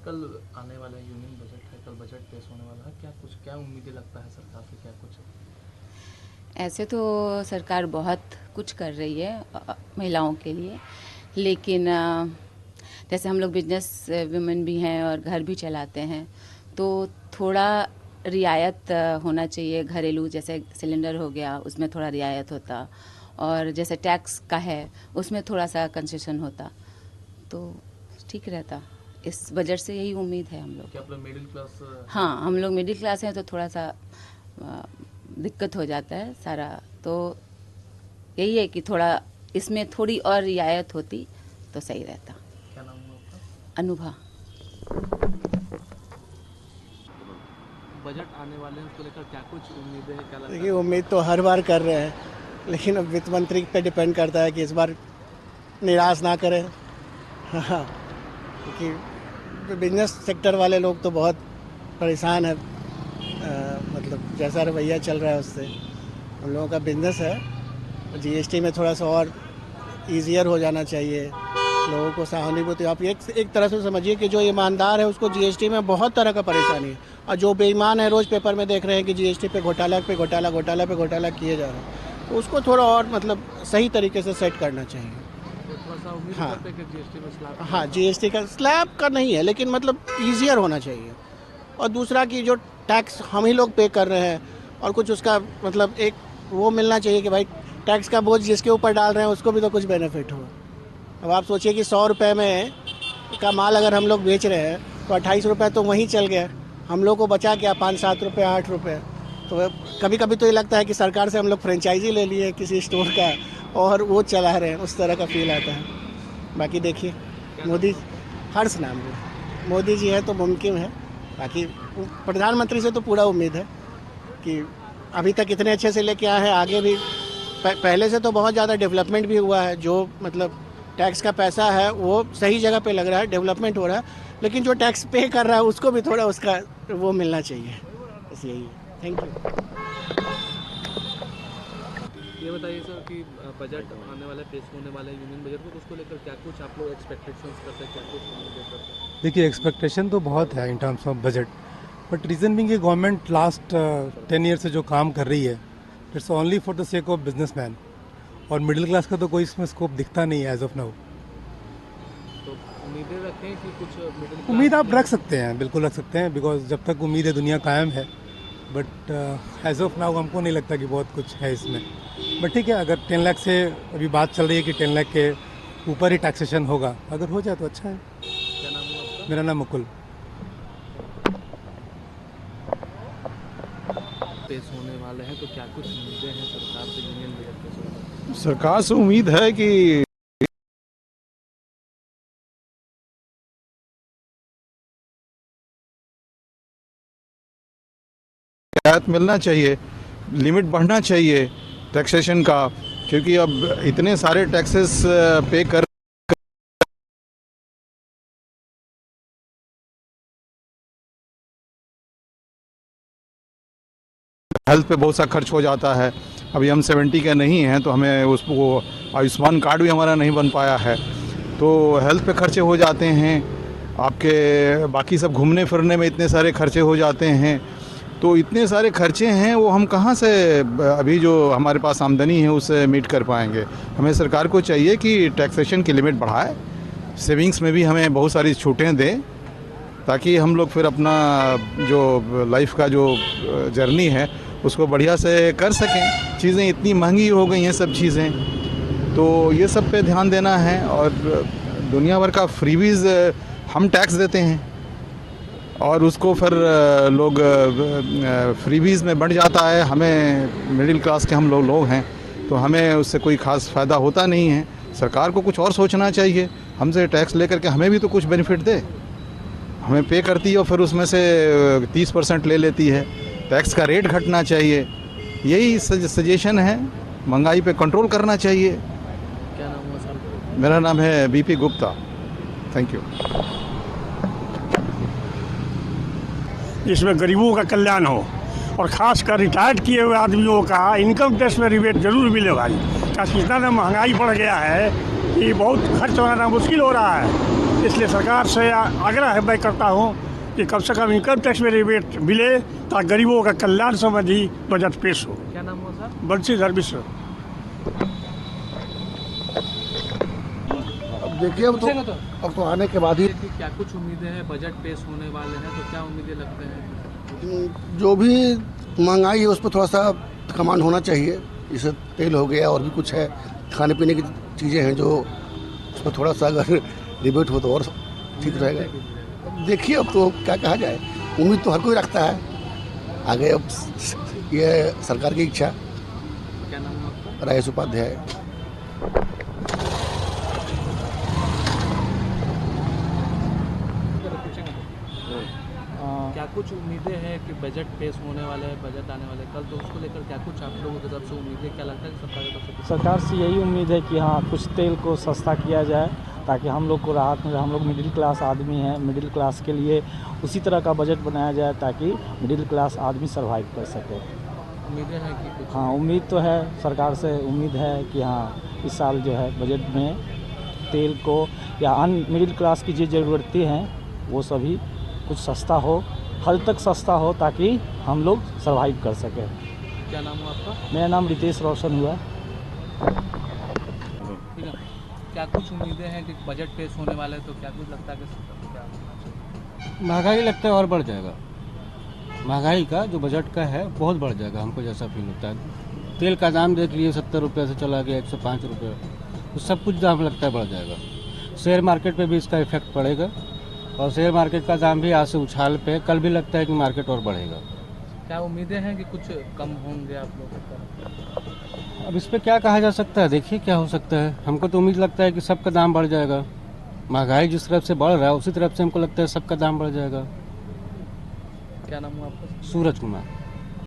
कल आने वाला यूनियन बजट है, कल बजट पेश होने वाला है, क्या उम्मीदें लगता है सरकार से, क्या कुछ? ऐसे तो सरकार बहुत कुछ कर रही है महिलाओं के लिए, लेकिन जैसे हम लोग बिजनेस वुमेन भी हैं और घर भी चलाते हैं, तो थोड़ा रियायत होना चाहिए। घरेलू जैसे सिलेंडर हो गया, उसमें थोड़ा रियायत होता, और जैसे टैक्स का है उसमें थोड़ा सा कंसेशन होता तो ठीक रहता। इस बजट से यही उम्मीद है हम लोग। क्या आप लोग मिडिल क्लास? हाँ, हम लोग मिडिल क्लास हैं तो थोड़ा सा दिक्कत हो जाता है सारा। तो यही है कि थोड़ा इसमें थोड़ी और रियायत होती तो सही रहता। क्या नाम हुआ आपका? अनुभा। बजट आने वाले हैं, उसको लेकर क्या कुछ उम्मीदें हैं, क्या लगता देखिए, है? उम्मीद तो हर बार कर रहे हैं, लेकिन अब वित्त मंत्री पे डिपेंड करता है कि इस बार निराश ना करें। हाँ, क्योंकि बिजनेस सेक्टर वाले लोग तो बहुत परेशान है। मतलब जैसा रवैया चल रहा है उससे, हम लोगों का बिजनेस है, जीएसटी में थोड़ा सा और ईजियर हो जाना चाहिए लोगों को सहानुभूति। आप एक तरह से समझिए कि जो ईमानदार है उसको जीएसटी में बहुत तरह का परेशानी है, और जो बेईमान है रोज़ पेपर में देख रहे हैं कि जीएसटी पे घोटाला किए जा रहे हैं, तो उसको थोड़ा और मतलब सही तरीके से सेट करना चाहिए। तो थोड़ा सा उम्मीद हाँ। करते हैं कि जीएसटी में स्लैब? हाँ, जीएसटी का स्लैब का नहीं है, लेकिन मतलब ईजियर होना चाहिए। और दूसरा कि जो टैक्स हम ही लोग पे कर रहे हैं, और कुछ उसका मतलब एक वो मिलना चाहिए कि भाई टैक्स का बोझ जिसके ऊपर डाल रहे हैं उसको भी तो कुछ बेनिफिट हो। अब आप सोचिए कि 100 रुपये में का माल अगर हम लोग बेच रहे हैं तो 28 रुपये तो वहीं चल गया, हम लोग को बचा क्या 5-7 रुपये 8 रुपये। तो कभी कभी तो ये लगता है कि सरकार से हम लोग फ्रेंचाइजी ले लिए किसी स्टोर का और वो चला रहे हैं, उस तरह का फील आता है। बाकी देखिए, मोदी, हर्ष नाम है, मोदी जी है तो मुमकिन है। बाकी प्रधानमंत्री से तो पूरा उम्मीद है कि अभी तक इतने अच्छे से लेके आए हैं, आगे भी पहले से तो बहुत ज़्यादा डेवलपमेंट भी हुआ है। जो मतलब टैक्स का पैसा है वो सही जगह पे लग रहा है, डेवलपमेंट हो रहा है, लेकिन जो टैक्स पे कर रहा है उसको भी थोड़ा उसका वो मिलना चाहिए। बस यही है। Thank you. ये बताइए सर कि बजट आने वाला है, पेश होने वाला है यूनियन बजट को, तो उसको लेकर क्या कुछ आप लोग एक्सपेक्टेशंस करते हैं, क्या कुछ उम्मीदें करते हैं? देखिए, एक्सपेक्टेशन तो बहुत है in terms of budget, but reason भी कि गवर्नमेंट लास्ट 10 ईयर से जो काम कर रही है, it's only for the sake of businessman, और मिडिल क्लास का तो कोई इसमें स्कोप दिखता नहीं है एज ऑफ नाउ। तो उम्मीदें रखें कि कुछ मिडिल उम्मीद आप रख सकते हैं, बिल्कुल रख सकते हैं, बिकॉज जब तक उम्मीद है दुनिया कायम है, बट एज ऑफ नाउ हमको नहीं लगता कि बहुत कुछ है इसमें। बट ठीक है, अगर 10 लाख से अभी बात चल रही है कि 10 लाख के ऊपर ही टैक्सेशन होगा, अगर हो जाए तो अच्छा है। क्या नाम हुआ आपका? मेरा नाम मुकुल। पेश होने वाले हैं, तो क्या कुछ उम्मीदें हैं सरकार से यूनियन बजट पेश होने? सरकार से उम्मीद है कि रियायत मिलना चाहिए, लिमिट बढ़ना चाहिए टैक्सेशन का, क्योंकि अब इतने सारे टैक्सेस पे कर हेल्थ पे बहुत सा खर्च हो जाता है। अभी हम 70 के नहीं हैं तो हमें उसको आयुष्मान कार्ड भी हमारा नहीं बन पाया है, तो हेल्थ पे खर्चे हो जाते हैं। आपके बाकी सब घूमने फिरने में इतने सारे खर्चे हो जाते हैं, तो इतने सारे खर्चे हैं वो हम कहाँ से अभी जो हमारे पास आमदनी है उसे मीट कर पाएंगे। हमें सरकार को चाहिए कि टैक्सेशन की लिमिट बढ़ाए, सेविंग्स में भी हमें बहुत सारी छूटें दें, ताकि हम लोग फिर अपना जो लाइफ का जो जर्नी है उसको बढ़िया से कर सकें। चीज़ें इतनी महंगी हो गई हैं सब चीज़ें, तो ये सब पे ध्यान देना है। और दुनिया भर का फ्रीबीज़ हम टैक्स देते हैं और उसको फिर लोग फ्रीबीज़ में बढ़ जाता है। हमें मिडिल क्लास के हम लोग हैं, तो हमें उससे कोई ख़ास फ़ायदा होता नहीं है। सरकार को कुछ और सोचना चाहिए, हमसे टैक्स लेकर के हमें भी तो कुछ बेनिफिट दे। हमें पे करती है और फिर उसमें से 30% ले लेती है। टैक्स का रेट घटना चाहिए, यही सजेशन है। महंगाई पे कंट्रोल करना चाहिए। क्या नाम हुआ सर? मेरा नाम है बीपी गुप्ता। Thank you. इसमें गरीबों का कल्याण हो, और ख़ासकर रिटायर्ड किए हुए आदमियों का इनकम टैक्स में रिबेट जरूर मिले भाई। क्योंकि इतना ना महंगाई बढ़ गया है कि बहुत खर्च होना मुश्किल हो रहा है। इसलिए सरकार से आग्रह है मैं करता हूँ कि कम से कम इनकम टैक्स में रिबेट मिले ताकि गरीबों का कल्याण संबंधी बजट पेश हो। क्या नाम हुआ सर? बंशीधर मिश्र। देखिए अब तो आने के बाद ही कि क्या कुछ उम्मीदें हैं, बजट पेश होने वाले हैं तो क्या उम्मीदें लगते हैं? जो भी महंगाई है उस पर थोड़ा सा कमांड होना चाहिए। जैसे तेल हो गया और भी कुछ है, खाने पीने की चीज़ें हैं जो उस पर थोड़ा सा अगर रिबेट हो तो और ठीक रहेगा। देखिए अब तो क्या कहा जाए, उम्मीद तो हर कोई रखता है। आगे अब ये सरकार की इच्छा। क्या नाम है आपका? राजेश उपाध्याय। क्या कुछ उम्मीदें हैं कि बजट पेश होने वाले हैं, बजट आने वाले कल, तो उसको लेकर क्या कुछ आप लोगों की तरफ से उम्मीदें, क्या लगता है कि सरकार की तरफ से? सरकार से यही उम्मीद है कि हाँ कुछ तेल को सस्ता किया जाए ताकि हम लोग को राहत मिले। हम लोग मिडिल क्लास आदमी हैं, मिडिल क्लास के लिए उसी तरह का बजट बनाया जाए ताकि मिडिल क्लास आदमी सर्वाइव कर सके। उम्मीदें हैं कि कुछ? हाँ उम्मीद तो है, सरकार से उम्मीद है कि हाँ इस साल जो है बजट में तेल को या अन्य मिडिल क्लास की जो ज़रूरतें हैं वो सभी कुछ सस्ता हो, हद तक सस्ता हो ताकि हम लोग सर्वाइव कर सकें। क्या नाम हुआ आपका? मेरा नाम रितेश रोशन हुआ। ठीक है, क्या कुछ उम्मीदें हैं कि बजट पेश होने वाले हैं तो क्या कुछ लगता है कि सरकार को क्या होना चाहिए? महंगाई लगता है और बढ़ जाएगा। महंगाई का जो बजट का है बहुत बढ़ जाएगा, हमको जैसा फील होता है। तेल का दाम देख लिए 70 रुपये से चला गया 105 रुपये, तो सब कुछ दाम लगता है बढ़ जाएगा। शेयर मार्केट पे भी इसका इफेक्ट पड़ेगा और शेयर मार्केट का दाम भी आज से उछाल पे, कल भी लगता है कि मार्केट और बढ़ेगा। क्या उम्मीदें हैं कि कुछ कम होंगे आप लोगों का? अब इस पे क्या कहा जा सकता है, देखिए क्या हो सकता है। हमको तो उम्मीद लगता है कि सबका दाम बढ़ जाएगा। महंगाई जिस तरफ से बढ़ रहा है उसी तरफ से हमको लगता है सबका दाम बढ़ जाएगा। क्या नाम हुआ आपका? सूरज कुमार।